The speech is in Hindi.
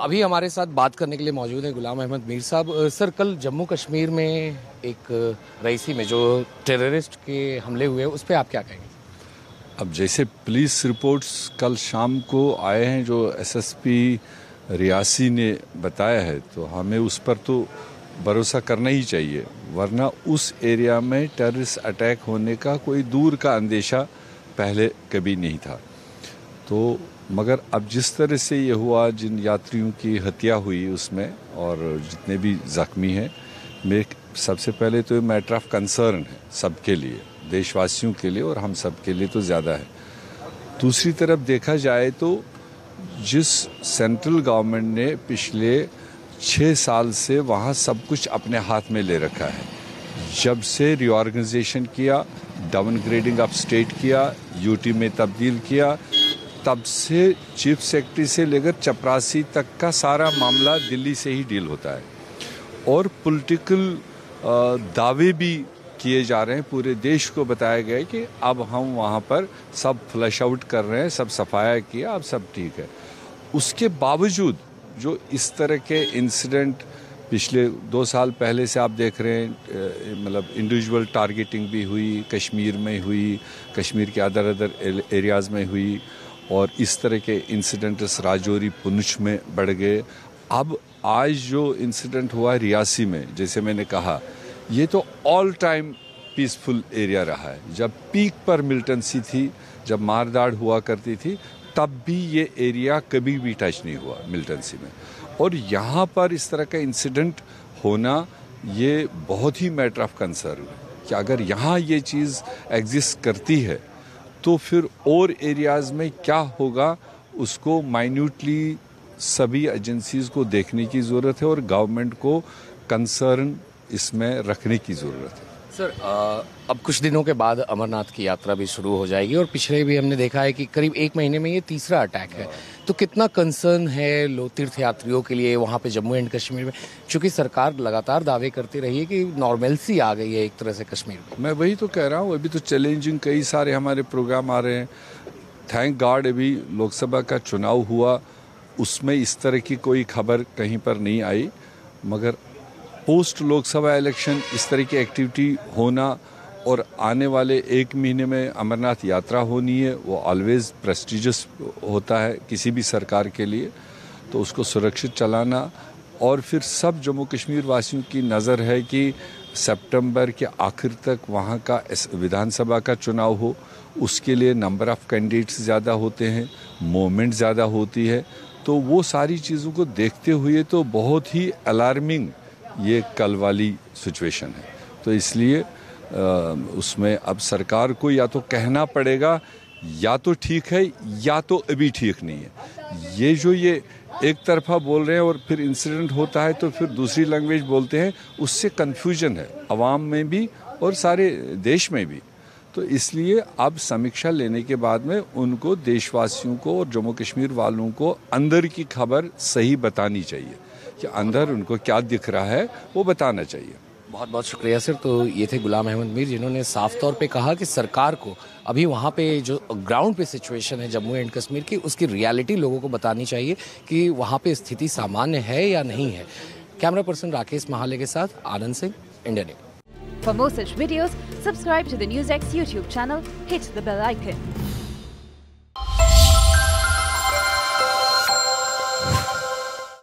अभी हमारे साथ बात करने के लिए मौजूद है गुलाम अहमद मीर साहब। सर, कल जम्मू कश्मीर में एक रईसी में जो टेररिस्ट के हमले हुए उस पर आप क्या कहेंगे? अब जैसे पुलिस रिपोर्ट्स कल शाम को आए हैं जो एसएसपी रियासी ने बताया है, तो हमें उस पर तो भरोसा करना ही चाहिए, वरना उस एरिया में टेररिस्ट अटैक होने का कोई दूर का अंदेशा पहले कभी नहीं था। तो मगर अब जिस तरह से ये हुआ, जिन यात्रियों की हत्या हुई उसमें और जितने भी जख्मी हैं, मेरे सबसे पहले तो ये मैटर ऑफ कंसर्न है सबके लिए, देशवासियों के लिए और हम सब के लिए तो ज़्यादा है। दूसरी तरफ देखा जाए तो जिस सेंट्रल गवर्नमेंट ने पिछले 6 साल से वहाँ सब कुछ अपने हाथ में ले रखा है, जब से रीऑर्गेनाइजेशन किया, डाउनग्रेडिंग ऑफ स्टेट किया, यूटी में तब्दील किया, तब से चीफ सेक्रेटरी से लेकर चपरासी तक का सारा मामला दिल्ली से ही डील होता है और पॉलिटिकल दावे भी किए जा रहे हैं। पूरे देश को बताया गया है कि अब हम वहाँ पर सब फ्लश आउट कर रहे हैं, सब सफाया किया, अब सब ठीक है। उसके बावजूद जो इस तरह के इंसिडेंट पिछले 2 साल पहले से आप देख रहे हैं, मतलब इंडिविजुअल टारगेटिंग भी हुई, कश्मीर में हुई, कश्मीर के अदर एरियाज़ में हुई, और इस तरह के इंसिडेंट्स राजौरी पुंछ में बढ़ गए। अब आज जो इंसिडेंट हुआ रियासी में, जैसे मैंने कहा, ये तो ऑल टाइम पीसफुल एरिया रहा है। जब पीक पर मिलिटेंसी थी, जब मारदाड़ हुआ करती थी, तब भी ये एरिया कभी भी टच नहीं हुआ मिलिटेंसी में। और यहाँ पर इस तरह का इंसिडेंट होना ये बहुत ही मैटर ऑफ कंसर्न है कि अगर यहाँ ये चीज़ एग्जिस्ट करती है तो फिर और एरियाज़ में क्या होगा, उसको माइन्यूटली सभी एजेंसीज़ को देखने की ज़रूरत है और गवर्नमेंट को कंसर्न इसमें रखने की ज़रूरत है। सर, अब कुछ दिनों के बाद अमरनाथ की यात्रा भी शुरू हो जाएगी और पिछले भी हमने देखा है कि करीब 1 महीने में ये तीसरा अटैक है। तो कितना कंसर्न है तीर्थयात्रियों के लिए वहाँ पे जम्मू एंड कश्मीर में, चूँकि सरकार लगातार दावे करती रही है कि नॉर्मलसी आ गई है एक तरह से कश्मीर में। मैं वही तो कह रहा हूँ, अभी तो चैलेंजिंग कई सारे हमारे प्रोग्राम आ रहे हैं। थैंक गॉड अभी लोकसभा का चुनाव हुआ, उसमें इस तरह की कोई खबर कहीं पर नहीं आई, मगर पोस्ट लोकसभा इलेक्शन इस तरह की एक्टिविटी होना और आने वाले 1 महीने में अमरनाथ यात्रा होनी है, वो ऑलवेज प्रेस्टिजियस होता है किसी भी सरकार के लिए। तो उसको सुरक्षित चलाना, और फिर सब जम्मू कश्मीर वासियों की नज़र है कि सितंबर के आखिर तक वहाँ का विधानसभा का चुनाव हो। उसके लिए नंबर ऑफ़ कैंडिडेट्स ज़्यादा होते हैं, मूवमेंट ज़्यादा होती है। तो वो सारी चीज़ों को देखते हुए तो बहुत ही अलार्मिंग ये कल वाली सिचुएशन है। तो इसलिए उसमें अब सरकार को या तो कहना पड़ेगा या तो ठीक है या तो अभी ठीक नहीं है। ये जो ये एक तरफा बोल रहे हैं और फिर इंसिडेंट होता है तो फिर दूसरी लैंग्वेज बोलते हैं, उससे कन्फ्यूजन है अवाम में भी और सारे देश में भी। तो इसलिए अब समीक्षा लेने के बाद में उनको, देशवासियों को और जम्मू कश्मीर वालों को अंदर की खबर सही बतानी चाहिए कि अंदर उनको क्या दिख रहा है, वो बताना चाहिए। बहुत बहुत शुक्रिया सर। तो ये थे गुलाम अहमद मीर, जिन्होंने साफ तौर पे कहा कि सरकार को अभी वहाँ पे जो ग्राउंड पे सिचुएशन है जम्मू एंड कश्मीर की, उसकी रियलिटी लोगों को बतानी चाहिए कि वहाँ पे स्थिति सामान्य है या नहीं है। कैमरा पर्सन राकेश महाले के साथ Anand Singh, India news. For more such videos, subscribe to the NewsX YouTube channel, hit the bell icon.